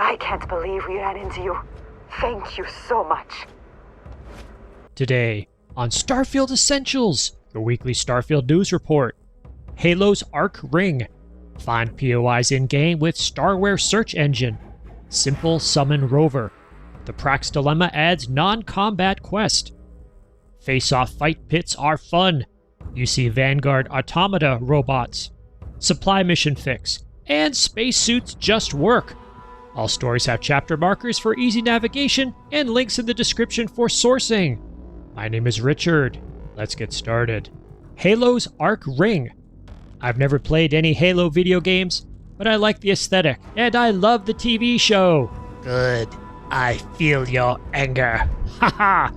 I can't believe we ran into you. Thank you so much. Today, on Starfield Essentials, the weekly Starfield news report. Halo's Ark Ring. Find POIs in-game with Starware Search Engine. Simple Summon Rover. The Prax Dilemma adds non-combat quest. Face-off fight pits are fun. You see Vanguard Automata robots. Supply mission fix. And Spacesuits just work. All stories have chapter markers for easy navigation and links in the description for sourcing. My name is Richard. Let's get started. Halo's Ark Ring. I've never played any Halo video games, but I like the aesthetic, and I love the TV show. Good. I feel your anger. Haha!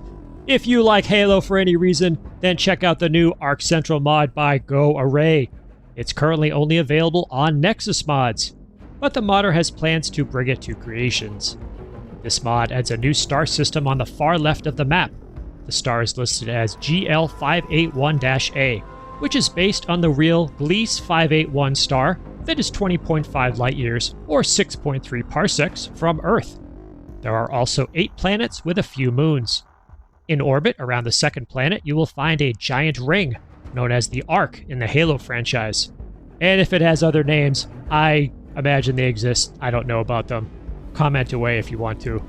If you like Halo for any reason, then check out the new ArkCentral mod by GoArray. It's currently only available on Nexus Mods, but the modder has plans to bring it to Creations. This mod adds a new star system on the far left of the map. The star is listed as GL581-A, which is based on the real Gliese 581 star that is 20.5 light-years, or 6.3 parsecs, from Earth. There are also 8 planets with a few moons. In orbit around the second planet, you will find a giant ring, known as the Ark in the Halo franchise. And if it has other names, I imagine they exist. I don't know about them. Comment away if you want to.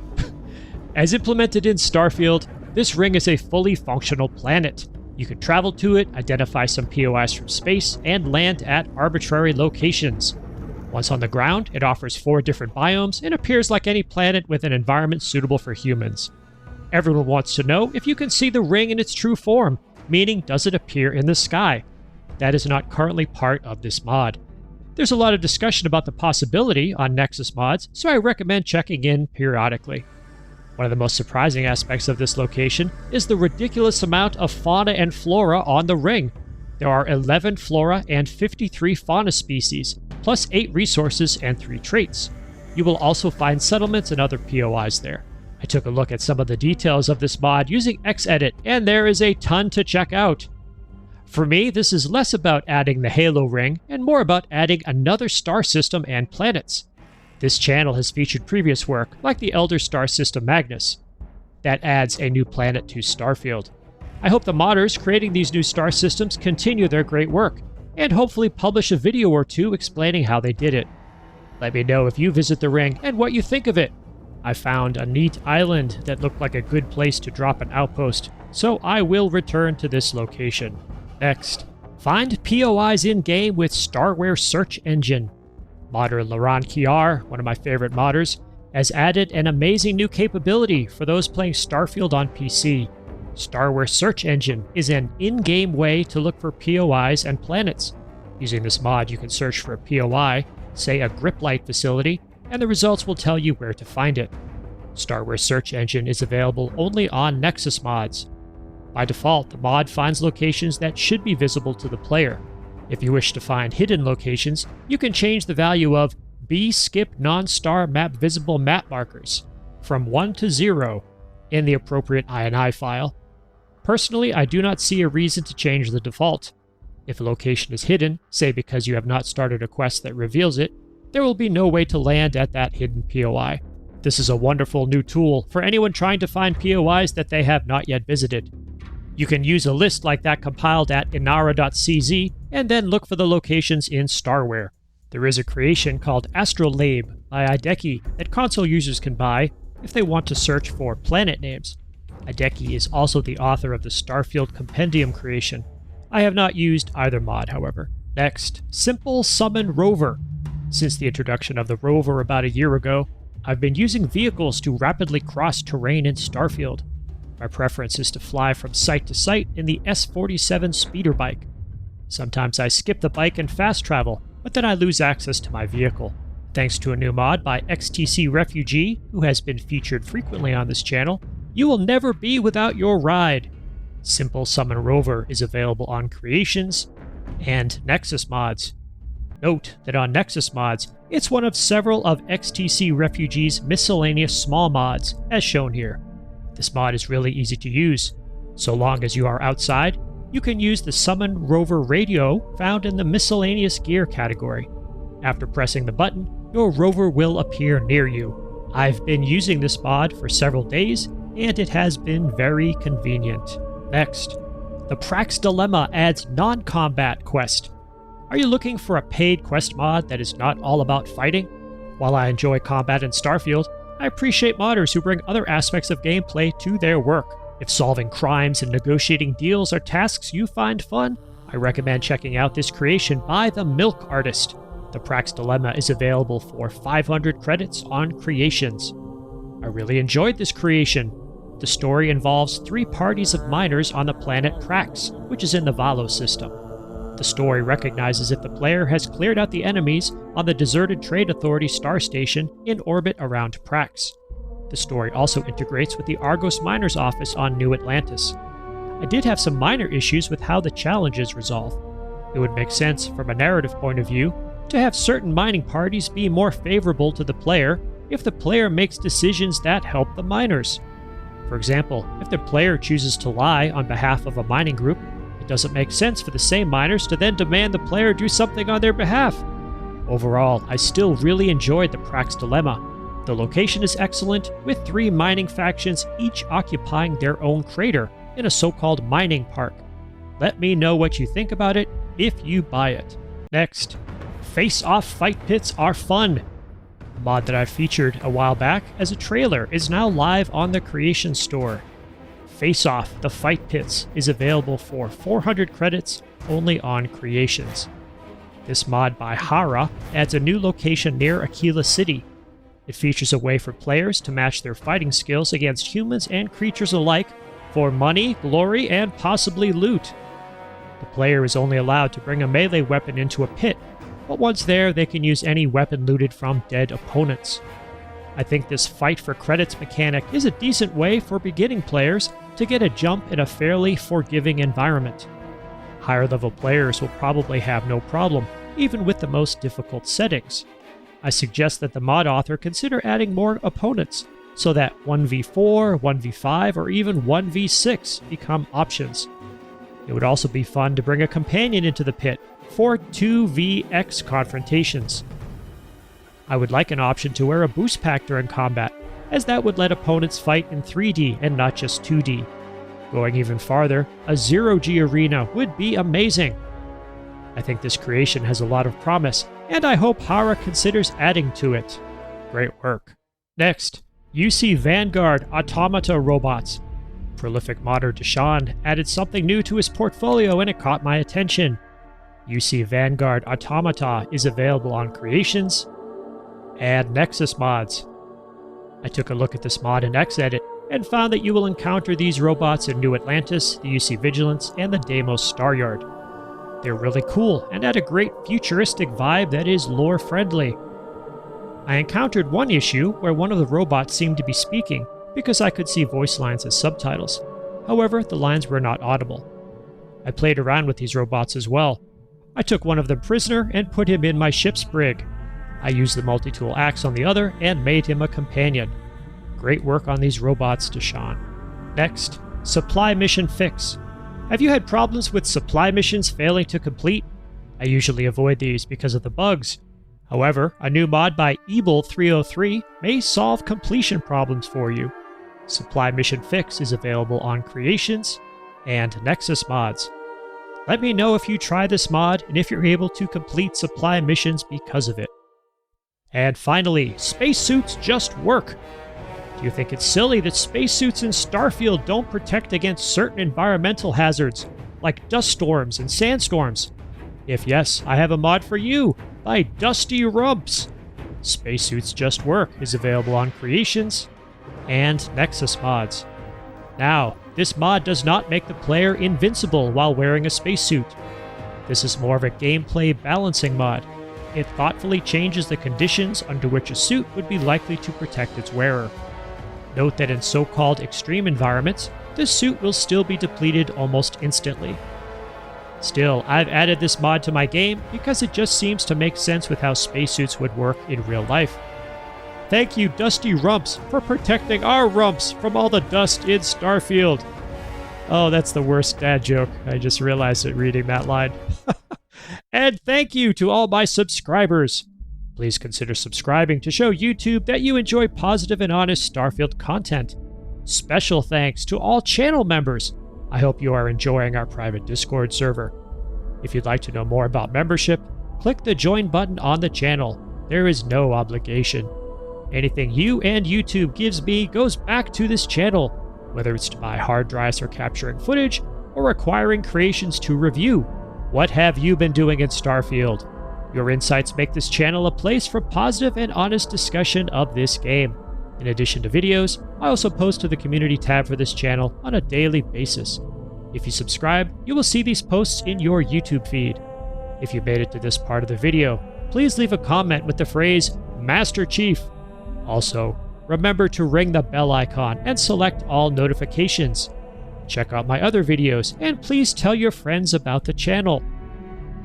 As implemented in Starfield, this ring is a fully functional planet. You can travel to it, identify some POIs from space, and land at arbitrary locations. Once on the ground, it offers 4 different biomes and appears like any planet with an environment suitable for humans. Everyone wants to know if you can see the ring in its true form, meaning does it appear in the sky? That is not currently part of this mod. There's a lot of discussion about the possibility on Nexus Mods, so I recommend checking in periodically. One of the most surprising aspects of this location is the ridiculous amount of fauna and flora on the ring. There are 11 flora and 53 fauna species, plus 8 resources and 3 traits. You will also find settlements and other POIs there. I took a look at some of the details of this mod using Xedit, and there is a ton to check out. For me, this is less about adding the Halo ring, and more about adding another star system and planets. This channel has featured previous work, like the Elder Star System Magnus. That adds a new planet to Starfield. I hope the modders creating these new star systems continue their great work, and hopefully publish a video or 2 explaining how they did it. Let me know if you visit the ring and what you think of it. I found a neat island that looked like a good place to drop an outpost, so I will return to this location. Next, find POIs in-game with Starware Search Engine. Modder Laurent Kiar, one of my favorite modders, has added an amazing new capability for those playing Starfield on PC. Starware Search Engine is an in-game way to look for POIs and planets. Using this mod, you can search for a POI, say a grip light facility, and the results will tell you where to find it. Starware Search Engine is available only on Nexus Mods. By default, the mod finds locations that should be visible to the player. If you wish to find hidden locations, you can change the value of bSkipNonStarMapVisibleMapMarkers from 1 to 0 in the appropriate INI file. Personally, I do not see a reason to change the default. If a location is hidden, say because you have not started a quest that reveals it, there will be no way to land at that hidden POI. This is a wonderful new tool for anyone trying to find POIs that they have not yet visited. You can use a list like that compiled at inara.cz and then look for the locations in Starware. There is a creation called Astrolabe by Ideki that console users can buy if they want to search for planet names. Ideki is also the author of the Starfield Compendium creation. I have not used either mod, however. Next, Simple Summon Rover. Since the introduction of the Rover about a year ago, I've been using vehicles to rapidly cross terrain in Starfield. My preference is to fly from site to site in the S-47 speeder bike. Sometimes I skip the bike and fast travel, but then I lose access to my vehicle. Thanks to a new mod by XTC Refugee, who has been featured frequently on this channel, you will never be without your ride. Simple Summon Rover is available on Creations and Nexus Mods. Note that on Nexus Mods, it's one of several of XTC Refugee's miscellaneous small mods, as shown here. This mod is really easy to use. So long as you are outside, you can use the Summon Rover radio found in the Miscellaneous Gear category. After pressing the button, your rover will appear near you. I've been using this mod for several days, and it has been very convenient. Next, the Prax Dilemma adds non-combat quest. Are you looking for a paid quest mod that is not all about fighting? While I enjoy combat in Starfield, I appreciate modders who bring other aspects of gameplay to their work. If solving crimes and negotiating deals are tasks you find fun, I recommend checking out this creation by the Milk Artist. The Prax Dilemma is available for 500 credits on Creations. I really enjoyed this creation. The story involves 3 parties of miners on the planet Prax, which is in the Valo system. The story recognizes if the player has cleared out the enemies on the deserted Trade Authority star station in orbit around Prax. The story also integrates with the Argos Miners office on New Atlantis. I did have some minor issues with how the challenges resolve. It would make sense from a narrative point of view to have certain mining parties be more favorable to the player if the player makes decisions that help the miners. For example, if the player chooses to lie on behalf of a mining group, it doesn't make sense for the same miners to then demand the player do something on their behalf. Overall, I still really enjoyed the Prax Dilemma. The location is excellent, with 3 mining factions each occupying their own crater in a so-called mining park. Let me know what you think about it if you buy it. Next, face-off fight pits are fun. A mod that I featured a while back as a trailer is now live on the Creation Store. Face Off the Fight Pits is available for 400 credits only on Creations. This mod by Hara adds a new location near Aquila City. It features a way for players to match their fighting skills against humans and creatures alike for money, glory, and possibly loot. The player is only allowed to bring a melee weapon into a pit, but once there, they can use any weapon looted from dead opponents. I think this fight for credits mechanic is a decent way for beginning players to get a jump in a fairly forgiving environment. Higher level players will probably have no problem, even with the most difficult settings. I suggest that the mod author consider adding more opponents, so that 1v4, 1v5, or even 1v6 become options. It would also be fun to bring a companion into the pit for 2vx confrontations. I would like an option to wear a boost pack during combat, as that would let opponents fight in 3D and not just 2D. Going even farther, a 0G arena would be amazing. I think this creation has a lot of promise, and I hope Hara considers adding to it. Great work. Next, UC Vanguard Automata robots. Prolific modder Deshawn added something new to his portfolio and it caught my attention. UC Vanguard Automata is available on Creations and Nexus Mods. I took a look at this mod in Xedit and found that you will encounter these robots in New Atlantis, the UC Vigilance, and the Deimos Star Yard. They're really cool and add a great futuristic vibe that is lore-friendly. I encountered one issue where one of the robots seemed to be speaking because I could see voice lines as subtitles. However, the lines were not audible. I played around with these robots as well. I took one of them prisoner and put him in my ship's brig. I used the multi-tool axe on the other and made him a companion. Great work on these robots, Deshawn. Next, Supply Mission Fix. Have you had problems with supply missions failing to complete? I usually avoid these because of the bugs. However, a new mod by Ebel303 may solve completion problems for you. Supply Mission Fix is available on Creations and Nexus Mods. Let me know if you try this mod and if you're able to complete supply missions because of it. And finally, spacesuits just work. Do you think it's silly that spacesuits in Starfield don't protect against certain environmental hazards, like dust storms and sandstorms? If yes, I have a mod for you by Dusty Rumps. Spacesuits Just Work is available on Creations and Nexus Mods. Now, this mod does not make the player invincible while wearing a spacesuit. This is more of a gameplay balancing mod. It thoughtfully changes the conditions under which a suit would be likely to protect its wearer. Note that in so-called extreme environments, this suit will still be depleted almost instantly. Still, I've added this mod to my game because it just seems to make sense with how spacesuits would work in real life. Thank you, Dusty Rumps, for protecting our rumps from all the dust in Starfield. Oh, that's the worst dad joke. I just realized it reading that line. And thank you to all my subscribers. Please consider subscribing to show YouTube that you enjoy positive and honest Starfield content. Special thanks to all channel members. I hope you are enjoying our private Discord server. If you'd like to know more about membership, click the join button on the channel. There is no obligation. Anything you and YouTube gives me goes back to this channel, whether it's to buy hard drives for capturing footage or acquiring creations to review. What have you been doing in Starfield? Your insights make this channel a place for positive and honest discussion of this game. In addition to videos, I also post to the community tab for this channel on a daily basis. If you subscribe, you will see these posts in your YouTube feed. If you made it to this part of the video, please leave a comment with the phrase Master Chief. Also, remember to ring the bell icon and select all notifications. Check out my other videos and please tell your friends about the channel.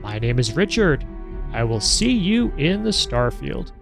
My name is Richard. I will see you in the Starfield.